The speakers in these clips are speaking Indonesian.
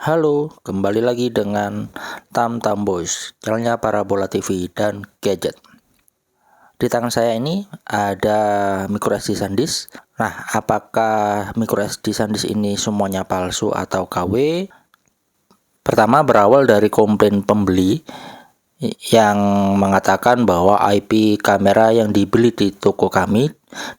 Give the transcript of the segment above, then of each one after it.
Halo, kembali lagi dengan Tam Boys, channelnya Parabola TV dan Gadget. Di tangan saya ini ada microSD SanDisk. Nah, apakah microSD SanDisk ini semuanya palsu atau KW? Pertama, berawal dari komplain pembeli yang mengatakan bahwa IP kamera yang dibeli di toko kami,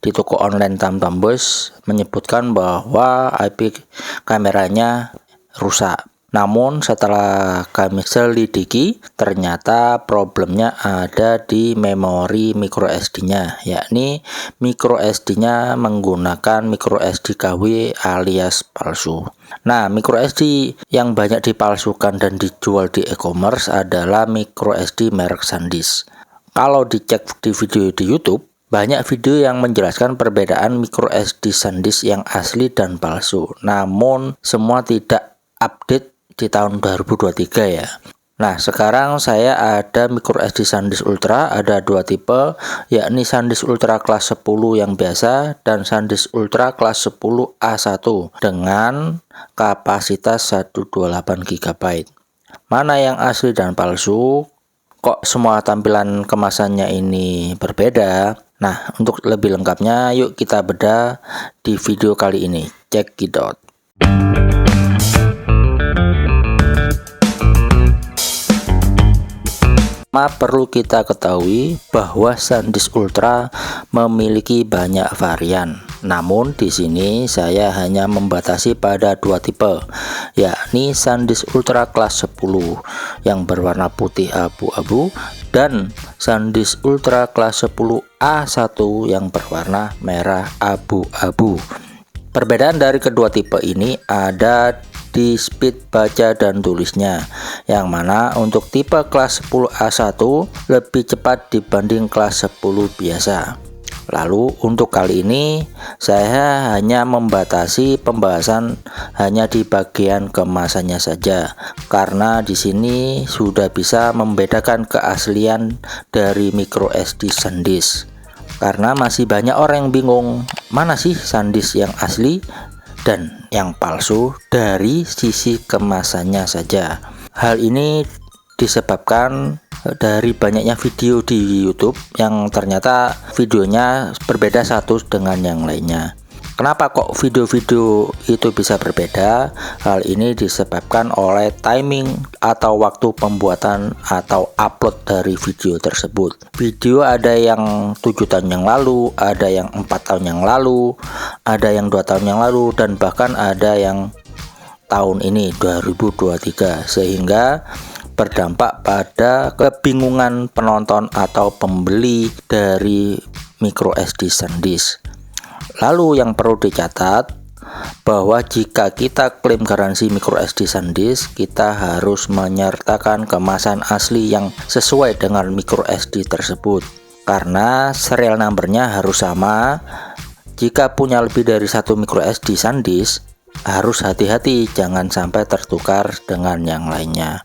di toko online Tam Boys, menyebutkan bahwa IP kameranya rusak. Namun setelah kami selidiki, ternyata problemnya ada di memori microSD-nya, yakni microSD-nya menggunakan microSD KW alias palsu. Nah, microSD yang banyak dipalsukan dan dijual di e-commerce adalah microSD merek SanDisk. Kalau dicek di video di YouTube, banyak video yang menjelaskan perbedaan microSD SanDisk yang asli dan palsu. Namun semua tidak update di tahun 2023 ya. Nah, sekarang saya ada microSD SanDisk Ultra, ada dua tipe, yakni SanDisk Ultra kelas 10 yang biasa dan SanDisk Ultra kelas 10 A1 dengan kapasitas 128 GB. Mana yang asli dan palsu? Kok semua tampilan kemasannya ini berbeda? Nah, untuk lebih lengkapnya yuk kita bedah di video kali ini. Check it out. Perlu kita ketahui bahwa SanDisk Ultra memiliki banyak varian. Namun di sini saya hanya membatasi pada dua tipe, yakni SanDisk Ultra kelas 10 yang berwarna putih abu-abu dan SanDisk Ultra kelas 10 A1 yang berwarna merah abu-abu. Perbedaan dari kedua tipe ini ada di speed baca dan tulisnya, yang mana untuk tipe kelas 10 A1 lebih cepat dibanding kelas 10 biasa. Lalu untuk kali ini saya hanya membatasi pembahasan hanya di bagian kemasannya saja, karena di sini sudah bisa membedakan keaslian dari microSD SanDisk. Karena masih banyak orang yang bingung, mana sih SanDisk yang asli dan yang palsu dari sisi kemasannya saja. Hal ini disebabkan dari banyaknya video di YouTube yang ternyata videonya berbeda satu dengan yang lainnya. Kenapa kok video-video itu bisa berbeda? Hal ini disebabkan oleh timing atau waktu pembuatan atau upload dari video tersebut. Video ada yang 7 tahun yang lalu, ada yang 4 tahun yang lalu, ada yang 2 tahun yang lalu, dan bahkan ada yang tahun ini 2023, sehingga berdampak pada kebingungan penonton atau pembeli dari microSD SanDisk. Lalu yang perlu dicatat bahwa jika kita klaim garansi microSD SanDisk, kita harus menyertakan kemasan asli yang sesuai dengan microSD tersebut, karena serial numbernya harus sama. Jika punya lebih dari satu microSD SanDisk, harus hati-hati jangan sampai tertukar dengan yang lainnya.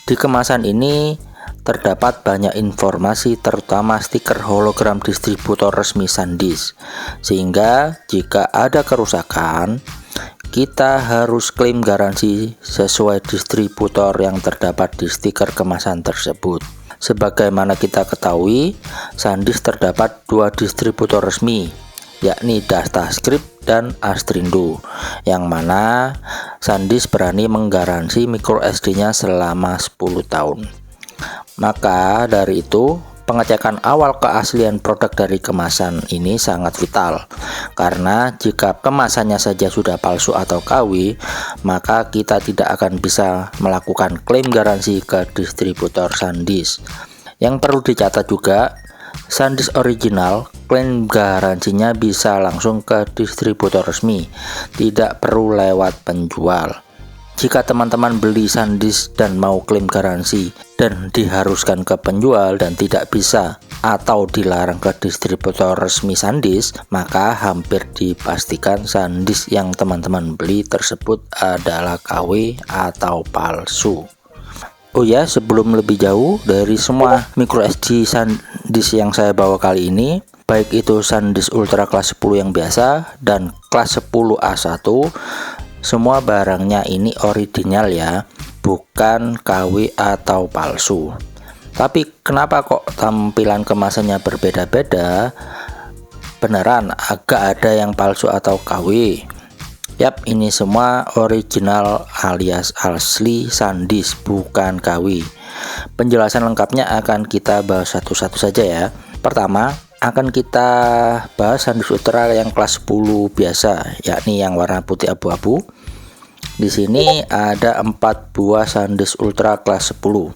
Di kemasan ini terdapat banyak informasi, terutama stiker hologram distributor resmi SanDisk, sehingga jika ada kerusakan kita harus klaim garansi sesuai distributor yang terdapat di stiker kemasan tersebut. Sebagaimana kita ketahui, SanDisk terdapat dua distributor resmi, yakni Dastascript dan Astrindo, yang mana SanDisk berani menggaransi microSD-nya selama 10 tahun. Maka dari itu, pengecekan awal keaslian produk dari kemasan ini sangat vital, karena jika kemasannya saja sudah palsu atau KW, maka kita tidak akan bisa melakukan klaim garansi ke distributor SanDisk. Yang perlu dicatat juga, SanDisk original klaim garansinya bisa langsung ke distributor resmi, tidak perlu lewat penjual. Jika teman-teman beli SanDisk dan mau klaim garansi dan diharuskan ke penjual dan tidak bisa atau dilarang ke distributor resmi SanDisk, maka hampir dipastikan SanDisk yang teman-teman beli tersebut adalah KW atau palsu. Oh ya, sebelum lebih jauh, dari semua microSD SanDisk yang saya bawa kali ini, baik itu SanDisk Ultra kelas 10 yang biasa dan kelas 10 A1, semua barangnya ini original ya, bukan KW atau palsu. Tapi kenapa kok tampilan kemasannya berbeda-beda? Beneran agak ada yang palsu atau KW? Yap, ini semua original alias asli SanDisk, bukan KW. Penjelasan lengkapnya akan kita bahas satu-satu saja ya. Pertama, akan kita bahas SanDisk Ultra yang kelas 10 biasa, yakni yang warna putih abu-abu. Di sini ada 4 buah SanDisk Ultra kelas 10.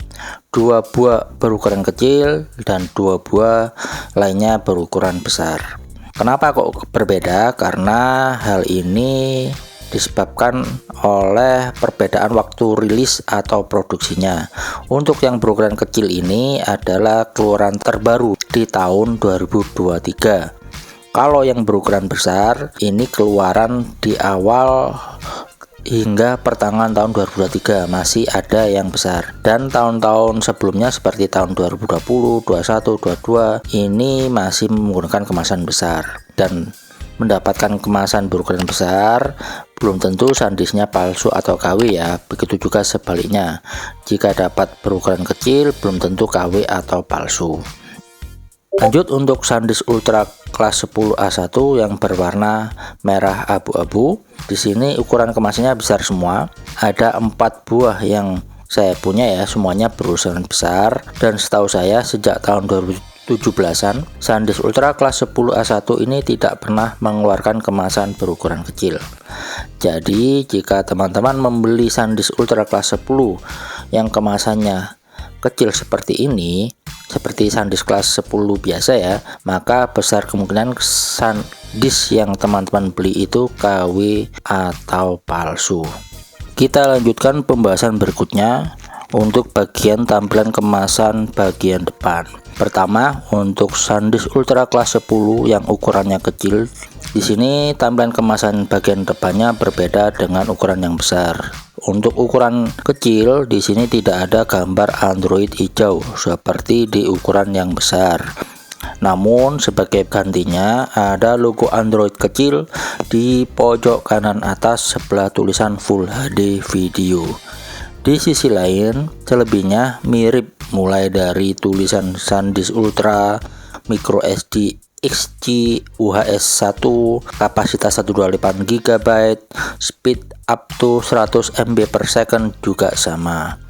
2 buah berukuran kecil dan 2 buah lainnya berukuran besar. Kenapa kok berbeda? Karena hal ini disebabkan oleh perbedaan waktu rilis atau produksinya. Untuk yang berukuran kecil ini adalah keluaran terbaru di tahun 2023. Kalau yang berukuran besar ini keluaran di awal hingga pertengahan tahun 2023, masih ada yang besar. Dan tahun-tahun sebelumnya seperti tahun 2020, 21, 22 ini masih menggunakan kemasan besar. Dan mendapatkan kemasan berukuran besar belum tentu SanDisknya palsu atau KW ya. Begitu juga sebaliknya, jika dapat berukuran kecil belum tentu KW atau palsu. Lanjut untuk SanDisk Ultra kelas 10A1 yang berwarna merah abu-abu. Di sini ukuran kemasannya besar semua. Ada 4 buah yang saya punya ya, semuanya berukuran besar. Dan setahu saya sejak tahun 2017-an SanDisk Ultra kelas 10A1 ini tidak pernah mengeluarkan kemasan berukuran kecil. Jadi jika teman-teman membeli SanDisk Ultra kelas 10 yang kemasannya kecil seperti ini, seperti SanDisk kelas 10 biasa ya, maka besar kemungkinan SanDisk yang teman-teman beli itu KW atau palsu. Kita lanjutkan pembahasan berikutnya untuk bagian tampilan kemasan bagian depan. Pertama, untuk SanDisk Ultra kelas 10 yang ukurannya kecil, di sini tampilan kemasan bagian depannya berbeda dengan ukuran yang besar. Untuk ukuran kecil di sini tidak ada gambar Android hijau seperti di ukuran yang besar. Namun sebagai gantinya ada logo Android kecil di pojok kanan atas sebelah tulisan Full HD Video. Di sisi lain, selebihnya mirip mulai dari tulisan SanDisk Ultra, micro SD XG UHS 1, kapasitas 128 GB, speed up to 100 MB per second juga sama.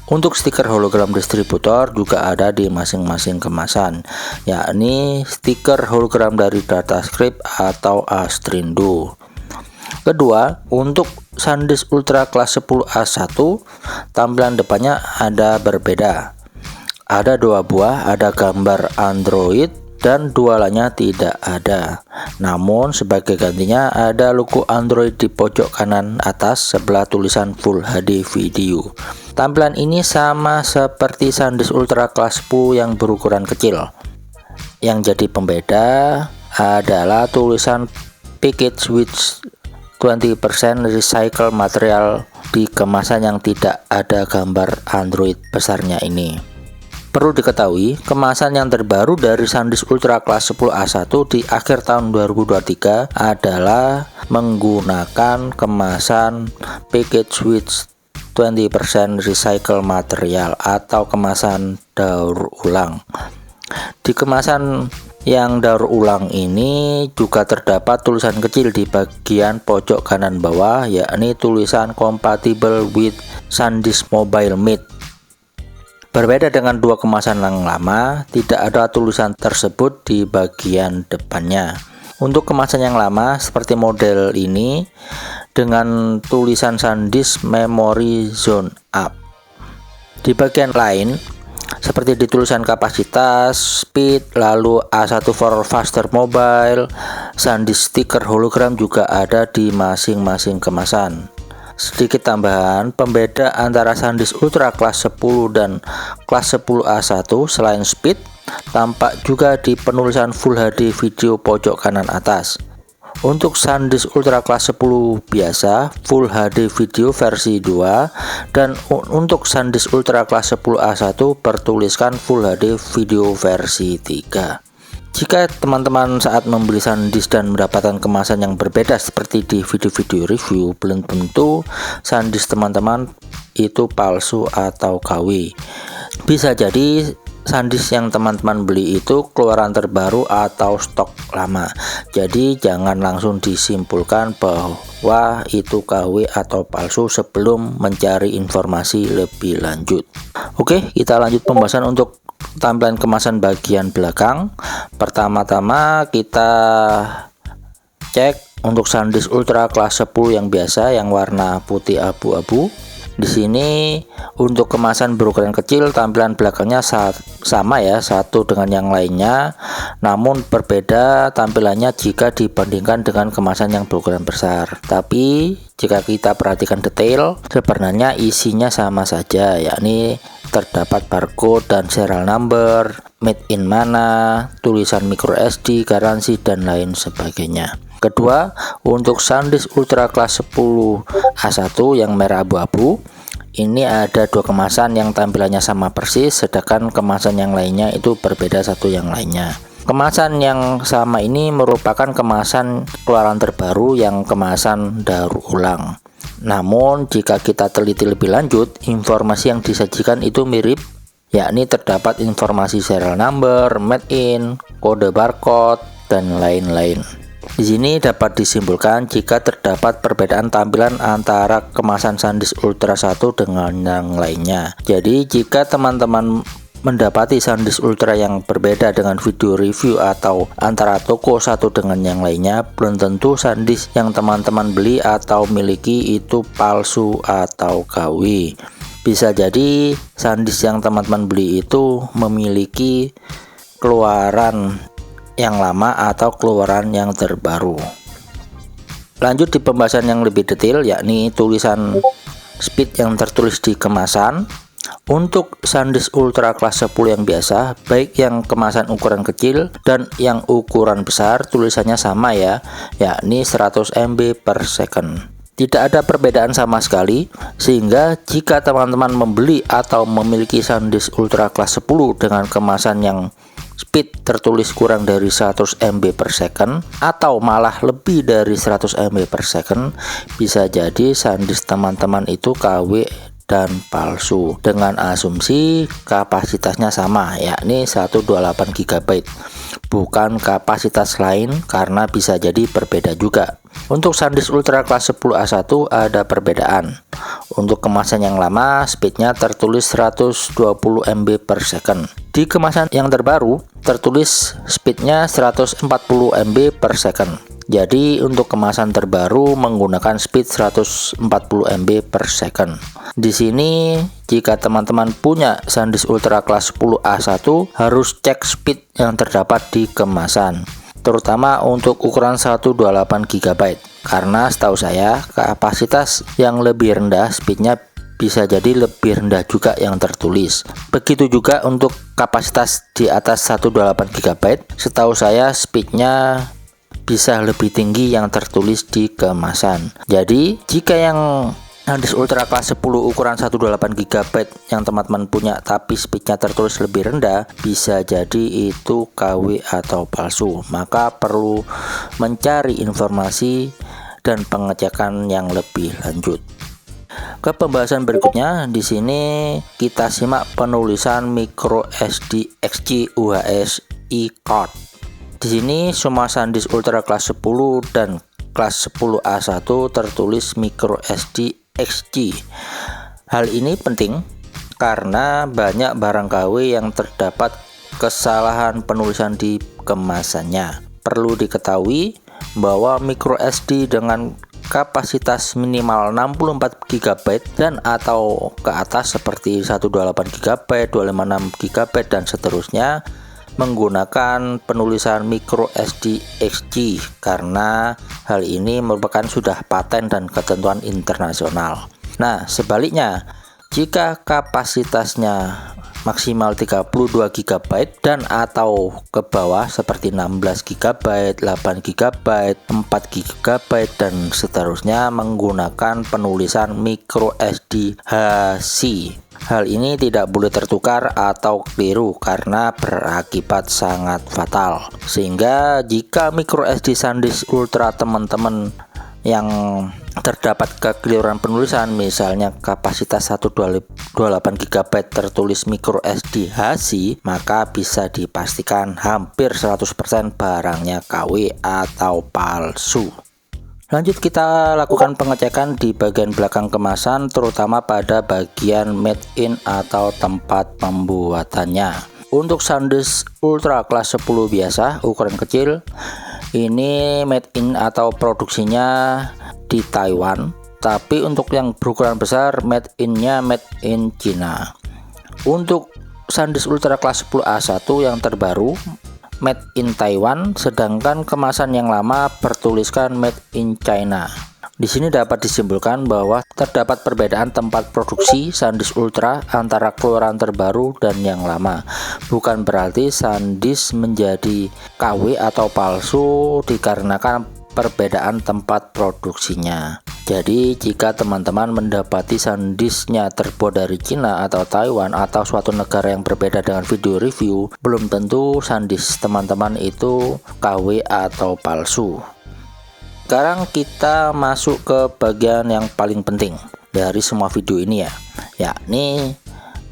Untuk stiker hologram distributor juga ada di masing-masing kemasan, yakni stiker hologram dari Datascript atau Astrindo. Kedua, untuk SanDisk Ultra kelas 10A1 tampilan depannya ada berbeda. Ada 2 buah, ada gambar Android dan 2 lainnya tidak ada. Namun sebagai gantinya ada logo Android di pojok kanan atas sebelah tulisan Full HD Video. Tampilan ini sama seperti SanDisk Ultra kelas 10 yang berukuran kecil. Yang jadi pembeda adalah tulisan package with 20% recycle material di kemasan yang tidak ada gambar Android besarnya ini. Perlu diketahui, kemasan yang terbaru dari SanDisk Ultra kelas 10A1 di akhir tahun 2023 adalah menggunakan kemasan package with 20% recycle material atau kemasan daur ulang. Di kemasan yang daur ulang ini juga terdapat tulisan kecil di bagian pojok kanan bawah, yakni tulisan compatible with SanDisk Mobile Meet. Berbeda dengan 2 kemasan yang lama, tidak ada tulisan tersebut di bagian depannya. Untuk kemasan yang lama seperti model ini dengan tulisan SanDisk Memory Zone Up. Di bagian lain seperti di tulisan kapasitas, speed, lalu A1 for faster mobile, SanDisk stiker hologram juga ada di masing-masing kemasan. Sedikit tambahan, pembeda antara SanDisk Ultra kelas 10 dan kelas 10A1 selain speed, tampak juga di penulisan Full HD Video pojok kanan atas. Untuk SanDisk Ultra kelas 10 biasa, Full HD Video versi 2, dan untuk SanDisk Ultra kelas 10A1 bertuliskan Full HD Video versi 3. Jika teman-teman saat membeli SanDisk dan mendapatkan kemasan yang berbeda seperti di video-video review, belum tentu SanDisk teman-teman itu palsu atau KW. Bisa jadi SanDisk yang teman-teman beli itu keluaran terbaru atau stok lama. Jadi jangan langsung disimpulkan bahwa itu KW atau palsu sebelum mencari informasi lebih lanjut. Oke, kita lanjut pembahasan untuk tampilan kemasan bagian belakang. Pertama-tama kita cek untuk SanDisk Ultra kelas 10 yang biasa yang warna putih abu-abu. Di sini untuk kemasan berukuran kecil tampilan belakangnya sama ya, satu dengan yang lainnya, namun berbeda tampilannya jika dibandingkan dengan kemasan yang berukuran besar. Tapi jika kita perhatikan detail, sebenarnya isinya sama saja, yakni terdapat barcode dan serial number, made in mana, tulisan micro SD, garansi, dan lain sebagainya. Kedua, untuk SanDisk Ultra kelas 10 A1 yang merah abu-abu, ini ada dua kemasan yang tampilannya sama persis, sedangkan kemasan yang lainnya itu berbeda satu yang lainnya. Kemasan yang sama ini merupakan kemasan keluaran terbaru yang kemasan daur ulang. Namun jika kita teliti lebih lanjut, informasi yang disajikan itu mirip, yakni terdapat informasi serial number, made in, kode barcode, dan lain-lain. Di sini dapat disimpulkan jika terdapat perbedaan tampilan antara kemasan SanDisk Ultra 1 dengan yang lainnya. Jadi jika teman-teman mendapati SanDisk Ultra yang berbeda dengan video review atau antara toko satu dengan yang lainnya, belum tentu SanDisk yang teman-teman beli atau miliki itu palsu atau KW. Bisa jadi SanDisk yang teman-teman beli itu memiliki keluaran yang lama atau keluaran yang terbaru. Lanjut di pembahasan yang lebih detail, yakni tulisan speed yang tertulis di kemasan. Untuk SanDisk Ultra kelas 10 yang biasa, baik yang kemasan ukuran kecil dan yang ukuran besar, tulisannya sama ya, yakni 100 MB per second. Tidak ada perbedaan sama sekali, sehingga jika teman-teman membeli atau memiliki SanDisk Ultra kelas 10 dengan kemasan yang speed tertulis kurang dari 100 MB per second atau malah lebih dari 100 MB per second, bisa jadi SanDisk teman-teman itu KW dan palsu dengan asumsi kapasitasnya sama, yakni 128 GB, bukan kapasitas lain karena bisa jadi berbeda juga. Untuk SanDisk Ultra kelas 10 A1 ada perbedaan. Untuk kemasan yang lama speednya tertulis 120 MB per second. Di kemasan yang terbaru tertulis speednya 140 MB per second. Jadi untuk kemasan terbaru menggunakan speed 140 MB per second. Di sini jika teman-teman punya SanDisk Ultra kelas 10 A1 harus cek speed yang terdapat di kemasan, terutama untuk ukuran 128 GB, karena setahu saya kapasitas yang lebih rendah speednya bisa jadi lebih rendah juga yang tertulis. Begitu juga untuk kapasitas di atas 128 GB, setahu saya speednya bisa lebih tinggi yang tertulis di kemasan. Jadi jika yang SanDisk Ultra kelas 10 ukuran 128 GB yang teman-teman punya tapi speednya tertulis lebih rendah, bisa jadi itu KW atau palsu. Maka perlu mencari informasi dan pengecekan yang lebih lanjut. Ke pembahasan berikutnya, di sini kita simak penulisan micro SD XG UHS e-card. Di sini semua SanDisk Ultra kelas 10 dan kelas 10 A1 tertulis micro SD XG. Hal ini penting karena banyak barang KW yang terdapat kesalahan penulisan di kemasannya. Perlu diketahui bahwa micro SD dengan kapasitas minimal 64 GB dan atau ke atas seperti 128 GB, 256 GB dan seterusnya menggunakan penulisan micro SD XG karena hal ini merupakan sudah paten dan ketentuan internasional. Nah, sebaliknya jika kapasitasnya maksimal 32 GB dan atau ke bawah seperti 16 GB, 8 GB, 4 GB dan seterusnya menggunakan penulisan micro SD HC Hal ini tidak boleh tertukar atau keliru karena berakibat sangat fatal. Sehingga jika micro SD SanDisk Ultra teman-teman yang terdapat kekeliruan penulisan, misalnya kapasitas 128 GB tertulis micro SD HASI, maka bisa dipastikan hampir 100% barangnya KW atau palsu. Lanjut, kita lakukan pengecekan di bagian belakang kemasan, terutama pada bagian made in atau tempat pembuatannya. Untuk SanDisk Ultra kelas 10 biasa ukuran kecil, ini made in atau produksinya di Taiwan, tapi untuk yang berukuran besar made in China. Untuk SanDisk Ultra kelas 10 A1 yang terbaru made in Taiwan, sedangkan kemasan yang lama bertuliskan made in China. Di sini dapat disimpulkan bahwa terdapat perbedaan tempat produksi SanDisk Ultra antara keluaran terbaru dan yang lama. Bukan berarti SanDisk menjadi KW atau palsu dikarenakan perbedaan tempat produksinya. Jadi jika teman-teman mendapati SanDisknya terbuat dari Cina atau Taiwan atau suatu negara yang berbeda dengan video review, belum tentu SanDisk teman-teman itu KW atau palsu. Sekarang kita masuk ke bagian yang paling penting dari semua video ini ya, yakni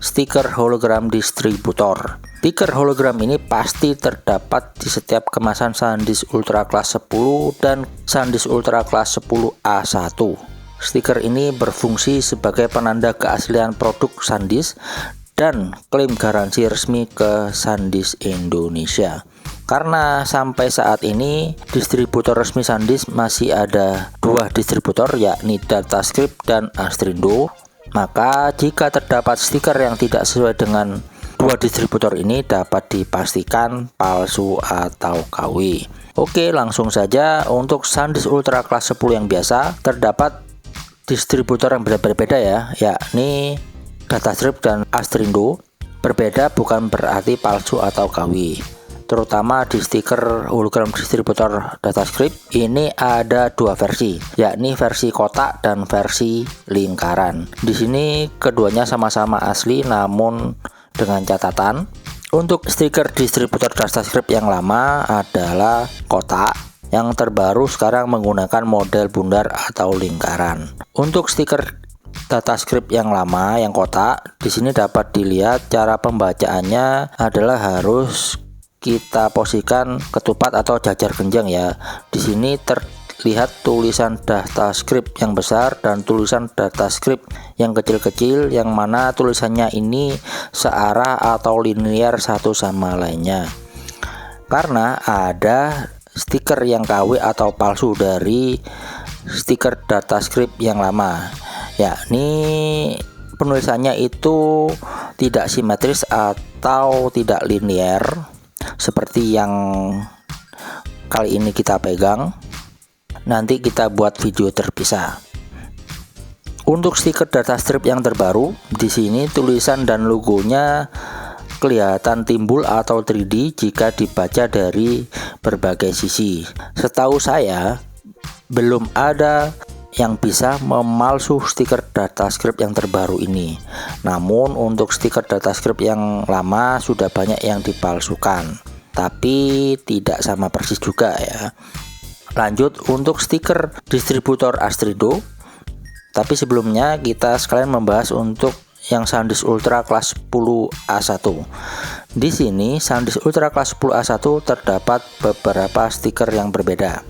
stiker hologram distributor. Stiker hologram ini pasti terdapat di setiap kemasan SanDisk Ultra kelas 10 dan SanDisk Ultra kelas 10 A1. Stiker ini berfungsi sebagai penanda keaslian produk SanDisk dan klaim garansi resmi ke SanDisk Indonesia. Karena sampai saat ini distributor resmi SanDisk masih ada 2 distributor, yakni Datascript dan Astrindo. Maka jika terdapat stiker yang tidak sesuai dengan 2 distributor ini dapat dipastikan palsu atau KW. Oke, langsung saja. Untuk SanDisk Ultra kelas 10 yang biasa terdapat distributor yang berbeda ya, yakni Datascript dan Astrindo. Berbeda bukan berarti palsu atau KW. Terutama di stiker hologram distributor Datascript ini ada 2 versi, yakni versi kotak dan versi lingkaran. Di sini keduanya sama-sama asli, namun dengan catatan untuk stiker distributor Datascript yang lama adalah kotak, yang terbaru sekarang menggunakan model bundar atau lingkaran. Untuk stiker Datascript yang lama yang kotak, di sini dapat dilihat cara pembacaannya adalah harus kita posisikan ketupat atau jajar genjang ya. Di sini terlihat tulisan Datascript yang besar dan tulisan Datascript yang kecil-kecil, yang mana tulisannya ini searah atau linear satu sama lainnya. Karena ada stiker yang KW atau palsu dari stiker Datascript yang lama, yakni penulisannya itu tidak simetris atau tidak linear seperti yang kali ini kita pegang. Nanti kita buat video terpisah. Untuk stiker Datascript yang terbaru, di sini tulisan dan logonya kelihatan timbul atau 3D jika dibaca dari berbagai sisi. Setahu saya belum ada yang bisa memalsu stiker Datascript yang terbaru ini. Namun untuk stiker Datascript yang lama sudah banyak yang dipalsukan, tapi tidak sama persis juga ya. Lanjut untuk stiker distributor Astrindo, tapi sebelumnya kita sekalian membahas untuk yang SanDisk Ultra kelas 10 A1. Di sini SanDisk Ultra kelas 10 A1 terdapat beberapa stiker yang berbeda.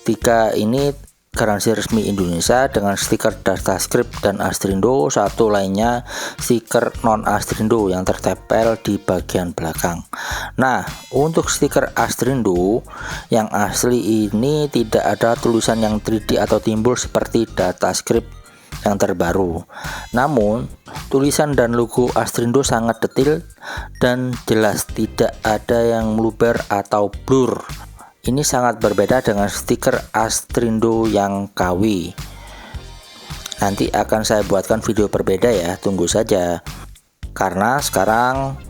3 ini garansi resmi Indonesia dengan stiker Datascript dan Astrindo, satu lainnya stiker non Astrindo yang tertempel di bagian belakang. Nah, untuk stiker Astrindo yang asli ini tidak ada tulisan yang 3D atau timbul seperti Datascript yang terbaru. Namun, tulisan dan logo Astrindo sangat detail dan jelas, tidak ada yang meluber atau blur. Ini sangat berbeda dengan stiker Astrindo yang KW. Nanti akan saya buatkan video berbeda ya, tunggu saja. Karena sekarang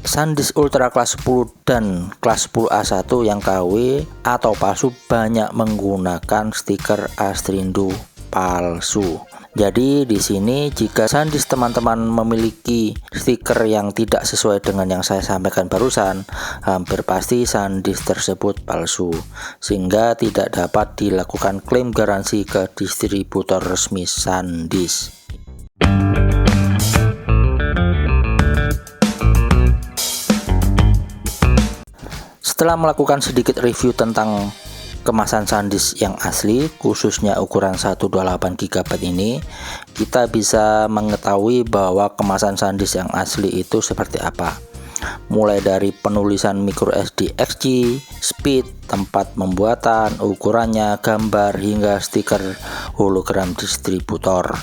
SanDisk Ultra kelas 10 dan kelas 10 A1 yang KW atau palsu banyak menggunakan stiker Astrindo palsu. Jadi di sini jika SanDisk teman-teman memiliki stiker yang tidak sesuai dengan yang saya sampaikan barusan, hampir pasti SanDisk tersebut palsu, sehingga tidak dapat dilakukan klaim garansi ke distributor resmi SanDisk. Setelah melakukan sedikit review tentang kemasan SanDisk yang asli, khususnya ukuran 128 GB ini, kita bisa mengetahui bahwa kemasan SanDisk yang asli itu seperti apa. Mulai dari penulisan microSD XG, speed, tempat pembuatan, ukurannya, gambar, hingga stiker hologram distributor.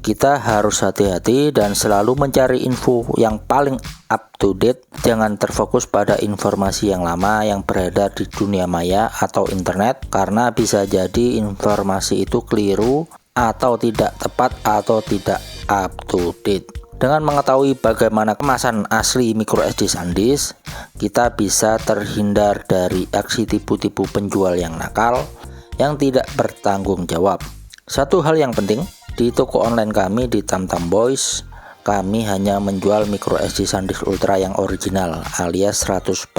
Kita harus hati-hati dan selalu mencari info yang paling up to date. Jangan terfokus pada informasi yang lama yang beredar di dunia maya atau internet, karena bisa jadi informasi itu keliru atau tidak tepat atau tidak up to date. Dengan mengetahui bagaimana kemasan asli microSD SanDisk, kita bisa terhindar dari aksi tipu-tipu penjual yang nakal yang tidak bertanggung jawab. Satu hal yang penting, di toko online kami di Tamtam Boys, kami hanya menjual microSD SanDisk Ultra yang original alias 100%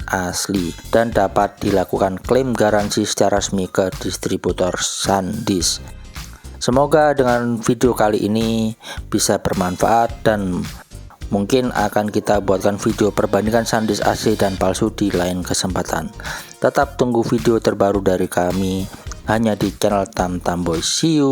asli dan dapat dilakukan klaim garansi secara resmi ke distributor SanDisk. Semoga dengan video kali ini bisa bermanfaat dan mungkin akan kita buatkan video perbandingan SanDisk asli dan palsu di lain kesempatan. Tetap tunggu video terbaru dari kami hanya di channel Tamtam Boys. See you.